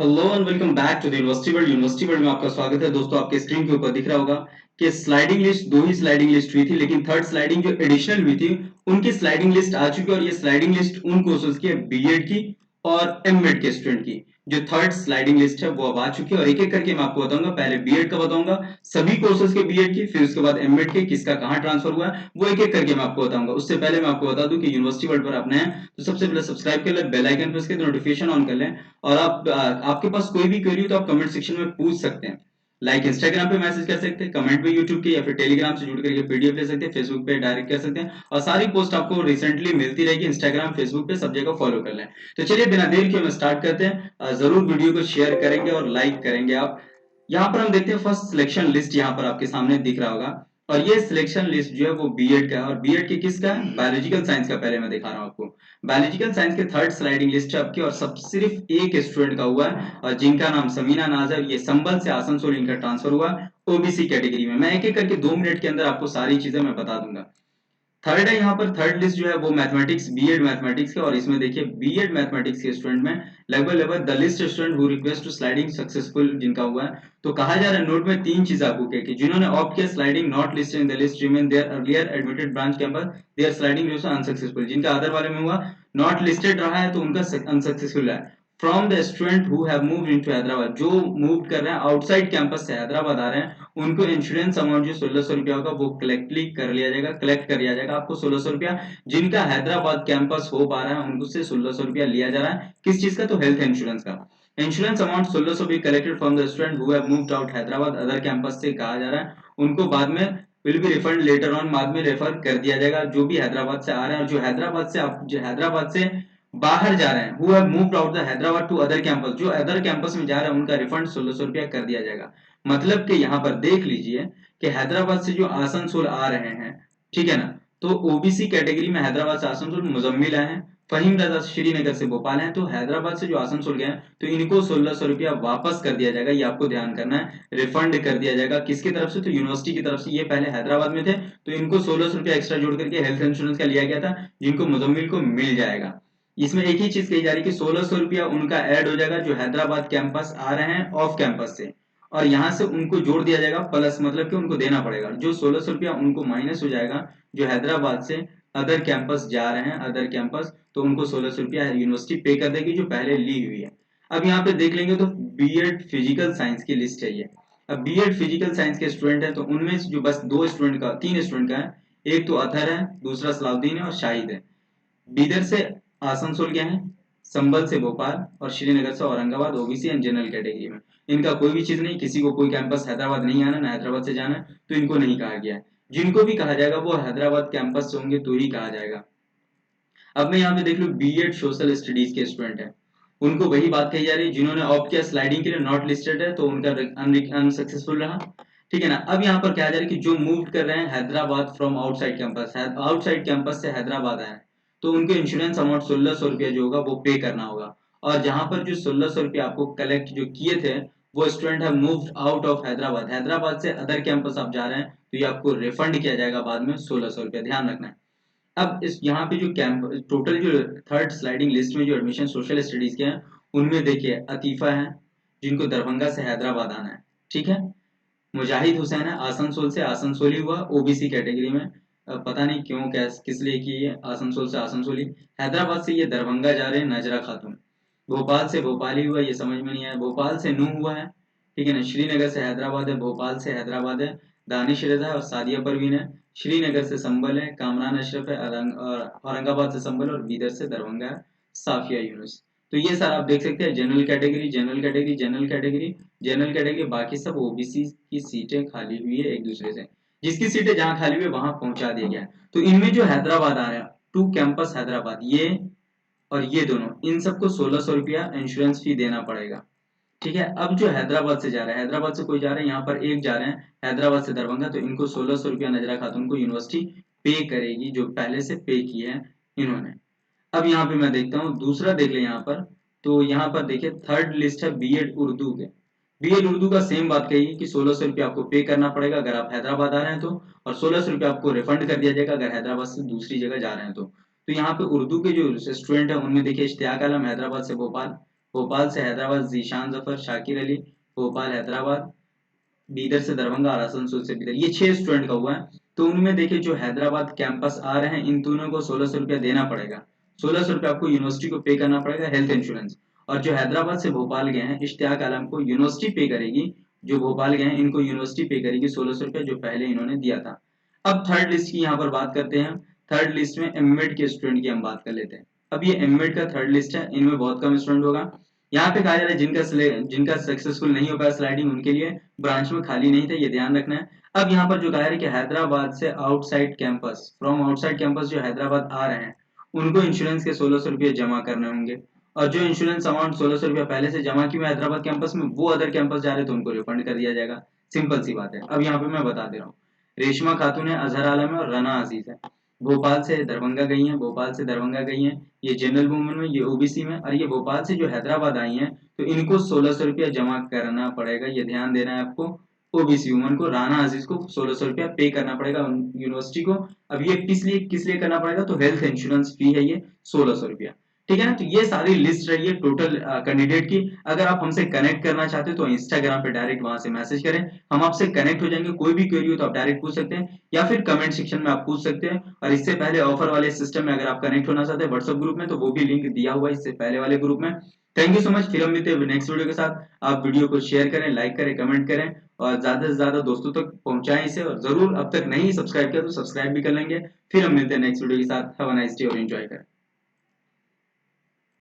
Hello and welcome back to the university world में आपका स्वागत है दोस्तों। आपके स्क्रीन के ऊपर दिख रहा होगा कि स्लाइडिंग लिस्ट दो ही स्लाइडिंग लिस्ट हुई थी, लेकिन थर्ड स्लाइडिंग जो एडिशनल हुई थी उनकी स्लाइडिंग लिस्ट आ चुकी है। और ये स्लाइडिंग लिस्ट उन कोर्सेज की है बीएड की और एमएड के स्टूडेंट की। जो थर्ड स्लाइडिंग लिस्ट है वो अब आ चुकी है और एक एक करके मैं आपको बताऊंगा। पहले बीएड का बताऊंगा, सभी कोर्सेज के बीएड की, फिर उसके बाद एमएड के किसका कहां ट्रांसफर हुआ है वो एक एक करके मैं आपको बताऊंगा। उससे पहले मैं आपको बता दूं कि यूनिवर्सिटी वर्ल्ड पर आप नए हैं तो सबसे पहले सब्सक्राइब कर लें, बेल आइकन प्रेस करके नोटिफिकेशन ऑन कर लें। और आपके पास कोई भी क्वेरी हो तो आप कमेंट सेक्शन में पूछ सकते हैं। लाइक इंस्टाग्राम पे मैसेज कर सकते हैं, कमेंट पे यूट्यूब के, या फिर टेलीग्राम से जुड़ करके पीडीएफ ले सकते हैं, फेसबुक पे डायरेक्ट कर सकते हैं। और सारी पोस्ट आपको रिसेंटली मिलती रहेगी इंस्टाग्राम फेसबुक पे, सब जगह फॉलो कर लें। तो चलिए बिना देर के हम स्टार्ट करते हैं। जरूर वीडियो को शेयर करेंगे और लाइक करेंगे आप। यहाँ पर हम देखते हैं फर्स्ट सिलेक्शन लिस्ट, यहाँ पर आपके सामने दिख रहा होगा। और ये सिलेक्शन लिस्ट जो है वो बीएड का है। और बीएड के किसका है? बायोलॉजिकल साइंस का। पहले मैं दिखा रहा हूँ आपको। बायोलॉजिकल साइंस के थर्ड स्लाइडिंग लिस्ट है आपकी, और सब सिर्फ एक स्टूडेंट का हुआ है और जिनका नाम समीना नाज है। ये संबल से आसनसोल इनका ट्रांसफर हुआ ओबीसी कैटेगरी में। मैं एक एक करके 2 मिनट के अंदर आपको सारी चीजें मैं बता दूंगा। थर्ड है यहाँ पर, थर्ड लिस्ट जो है वो मैथमेटिक्स, बीएड मैथमेटिक्स का। और इसमें देखिए बीएड मैथमेटिक्स के स्टूडेंट में लगभग लगभग the list student who request to sliding successful जिनका हुआ है। तो कहा जा रहा है नोट में तीन चीज आपको कि जिन्होंने ऑप्ट किया sliding not listed in the list remain there earlier admitted branch campus there sliding unsuccessful. जिनका अदर वाले में हुआ नॉट लिस्टेड रहा है तो उनका अनसक्सेसफुल है। From the student who have moved into Hyderabad, जो मूव कर रहे हैं आउटसाइड कैंपस से हैदराबाद आ रहे हैं, उनको इंश्योरेंस अमाउंट जो 1600 रुपया होगा वो कलेक्ट कर लिया जाएगा, कलेक्ट कर लिया जाएगा आपको 1600 रुपया। जिनका हैदराबाद कैंपस हो पा रहा है उनसे 1600 रुपया लिया जा रहा है। किस चीज का? तो हेल्थ इंश्योरेंस का। Insurance amount 1600 be collected from the student who have moved out Hyderabad other campus से। कहा जा रहा है उनको बाद में will be refund later on, बाद में रेफर कर दिया जाएगा जो भी हैदराबाद से आ रहे हैं। और जो हैदराबाद से बाहर जा रहे हैं, who have moved out the Hyderabad to other campus, जो अदर कैंपस में जा रहे हैं उनका रिफंड 1600 रुपया कर दिया जाएगा। मतलब कि यहाँ पर देख लीजिए कि हैदराबाद से जो आसनसोल आ रहे हैं, ठीक है ना, तो ओबीसी कैटेगरी में हैदराबाद से आसनसोल मुजम्मिल आए हैं, फहीम रजा श्रीनगर से भोपाल हैं। तो हैदराबाद से जो आसनसोल गए तो इनको 1600 रुपया वापस कर दिया जाएगा। ये आपको ध्यान करना है, रिफंड कर दिया जाएगा। किसकी तरफ से? तो यूनिवर्सिटी की तरफ से। ये पहले हैदराबाद में थे तो इनको 1600 रुपया एक्स्ट्रा जोड़ करके हेल्थ इंश्योरेंस का लिया गया था, जिनको मुजम्मिल को मिल जाएगा। इसमें एक ही चीज कही जा रही है कि 1600 रुपया उनका ऐड हो जाएगा जो हैदराबाद कैंपस आ रहे हैं ऑफ कैंपस से, और यहां से उनको जोड़ दिया जाएगा प्लस, मतलब कि उनको देना पड़ेगा। जो 1600 रुपया उनको माइनस हो जाएगा जो हैदराबाद से अदर कैंपस जा रहे हैं, अदर कैंपस, तो उनको 1600 रुपया यूनिवर्सिटी पे कर देगी जो पहले ली हुई है। अब यहाँ पे देख लेंगे तो बीएड फिजिकल साइंस की लिस्ट है ये। अब बीएड फिजिकल साइंस के स्टूडेंट है तो उनमें जो बस दो स्टूडेंट का, तीन स्टूडेंट का है। एक तो अथर है, दूसरा सलाउद्दीन है और शाहिद है। बीदर से आसनसोल गए हैं, संभल से भोपाल और श्रीनगर से Aurangabad OBC and general category में। इनका कोई भी चीज नहीं, किसी को कोई कैंपस हैदराबाद नहीं आना, ना हैदराबाद से जाना है, तो इनको नहीं कहा गया है। जिनको भी कहा जाएगा वो हैदराबाद कैंपस से होंगे तो ही कहा जाएगा। अब मैं यहाँ पे देख लू बीएड सोशल स्टडीज के स्टूडेंट है, उनको वही बात कही जा रही है। जिन्होंने ऑप्ट किया स्लाइडिंग के लिए नॉट लिस्टेड है तो उनका अनसक्सेसफुल रहा। ठीक है ना। अब यहाँ पर क्या जा रहा है कि जो मूव कर रहे हैं Hyderabad from outside campus, outside campus से हैदराबाद आए हैं, तो उनको इंश्योरेंस अमाउंट 1600 रुपया जो होगा वो पे करना होगा। और जहां पर जो 1600 रुपया आपको कलेक्ट जो किए थे, वो स्टूडेंट है move out of Hyderabad, Hyderabad से अदर कैंपस आप जा रहे हैं तो ये आपको रिफंड किया जाएगा बाद में 1600 रुपया, ध्यान रखना है। अब इस यहाँ पे जो कैंप टोटल जो थर्ड स्लाइडिंग लिस्ट में जो एडमिशन सोशल स्टडीज के हैं, उनमें देखिए अतीफा है जिनको दरभंगा से हैदराबाद आना है, ठीक है। मुजाहिद हुसैन है आसनसोल से, आसनसोल ही हुआ ओबीसी कैटेगरी में। पता नहीं क्यों किस लिए की है आसनसोल से आसनसोल ही। हैदराबाद से ये दरभंगा जा रहे हैं नजरा खातून। भोपाल से भोपाल ही हुआ, ये समझ में नहीं आया। भोपाल से नूह हुआ है, ठीक है ना। श्रीनगर से हैदराबाद है, भोपाल से हैदराबाद है। दानिश रजा और सादिया परवीन है। श्रीनगर से संबल है, कामरान अशरफ है, और औरंगाबाद से संबल, और बीदर से दरभंगा है साफिया यूनुस। तो ये सर आप देख सकते हैं general category, general category, general category, general category. बाकी सब ओबीसी की सीटें खाली हुई है एक दूसरे से, जिसकी सीटें जहां खाली हुई है वहां पहुंचा दिया गया है। तो इनमें जो हैदराबाद आ रहा है, टू कैंपस हैदराबाद, ये और ये दोनों, इन सबको 1600 रुपया इंश्योरेंस फी देना पड़ेगा। ठीक है। अब जो हैदराबाद से जा रहा है, हैदराबाद से कोई जा रहा है, यहाँ पर एक जा रहे हैं हैदराबाद से दरभंगा, तो इनको 1600 रुपया नजरा खातून को यूनिवर्सिटी पे करेगी जो पहले से पे किए हैं इन्होंने। अब यहाँ पे मैं देखता हूँ दूसरा, देख ले यहाँ पर। तो यहाँ पर देखिए थर्ड लिस्ट है बीएड उर्दू के। बीएड उर्दू का सेम बात कही कि 1600 रुपया आपको पे करना पड़ेगा अगर आप हैदराबाद आ रहे हैं तो, और 1600 रुपया आपको रिफंड कर दिया जाएगा अगर हैदराबाद से दूसरी जगह जा रहे हैं तो। यहाँ पे उर्दू के जो स्टूडेंट है उनमें देखिए इश्तियाक आलम हैदराबाद से भोपाल, भोपाल से हैदराबाद जीशान जफर, शाकिर अली, भोपाल हैदराबाद, बीदर से दरभंगा और आसनसोल से बीदर, ये 6 स्टूडेंट का हुआ है। तो उनमें देखिए जो हैदराबाद कैंपस आ रहे हैं इन दोनों को 1600 रुपया देना पड़ेगा। 1600 रुपया आपको यूनिवर्सिटी को पे करना पड़ेगा हेल्थ इंश्योरेंस। और जो हैदराबाद से भोपाल गए हैं इश्तियाक आलम को यूनिवर्सिटी पे करेगी, जो भोपाल गए हैं इनको यूनिवर्सिटी पे करेगी 1600 रुपया जो पहले इन्होंने दिया था। अब थर्ड लिस्ट की यहाँ पर बात करते हैं। थर्ड लिस्ट में एमएड के स्टूडेंट की हम बात कर लेते हैं। अब ये एमएड का थर्ड लिस्ट है, इनमें बहुत कम स्टूडेंट होगा। यहाँ पे कहा जा रहा है जिनका सक्सेसफुल नहीं हो पाया स्लाइडिंग उनके लिए ब्रांच में खाली नहीं था, ये ध्यान रखना है। अब यहाँ पर जो कहा है कि हैदराबाद से outside campus, from outside campus जो हैदराबाद आ रहे हैं उनको इंश्योरेंस के 1600 रुपये जमा करने होंगे। और जो इंश्योरेंस अमाउंट 1600 रुपया पहले से जमा की हुई हैदराबाद कैंपस में वो अदर कैंपस जा रहे तो उनको रिफंड कर दिया जाएगा। सिंपल सी बात है। अब यहाँ पे मैं बता दे रहा हूँ, रेशमा खातून है, अजहर आलम है और रना अजीज है। भोपाल से दरभंगा गई हैं, भोपाल से दरभंगा गई हैं, ये जनरल वुमेन में, ये ओबीसी में। और ये भोपाल से जो हैदराबाद आई हैं तो इनको 1600 रुपया जमा करना पड़ेगा, ये ध्यान देना है आपको। ओबीसी वुमन को, राना अजीज को 1600 रुपया पे करना पड़ेगा यूनिवर्सिटी को। अब ये किस लिए करना पड़ेगा, तो हेल्थ इंश्योरेंस फी है ये 1600 रुपया। ठीक है ना। तो ये सारी लिस्ट रही है टोटल कैंडिडेट की। अगर आप हमसे कनेक्ट करना चाहते हो तो इंस्टाग्राम पे डायरेक्ट वहां से मैसेज करें, हम आपसे कनेक्ट हो जाएंगे। कोई भी क्वेरी हो तो आप डायरेक्ट पूछ सकते हैं या फिर कमेंट सेक्शन में आप पूछ सकते हैं। और इससे पहले ऑफर वाले सिस्टम में अगर आप कनेक्ट होना चाहते हैं व्हाट्सएप ग्रुप में तो वो भी लिंक दिया हुआ है इससे पहले वाले ग्रुप में। Thank you so much. फिर हम मिलते हैं नेक्स्ट वीडियो के साथ। आप वीडियो को शेयर करें, लाइक करें, कमेंट करें और ज्यादा से ज्यादा दोस्तों तक पहुंचाएं इसे। और जरूर अब तक नहीं सब्सक्राइब किया तो सब्सक्राइब भी कर लेंगे। फिर हम मिलते हैं नेक्स्ट वीडियो के साथ। हैव अ नाइस डे और एंजॉय करें।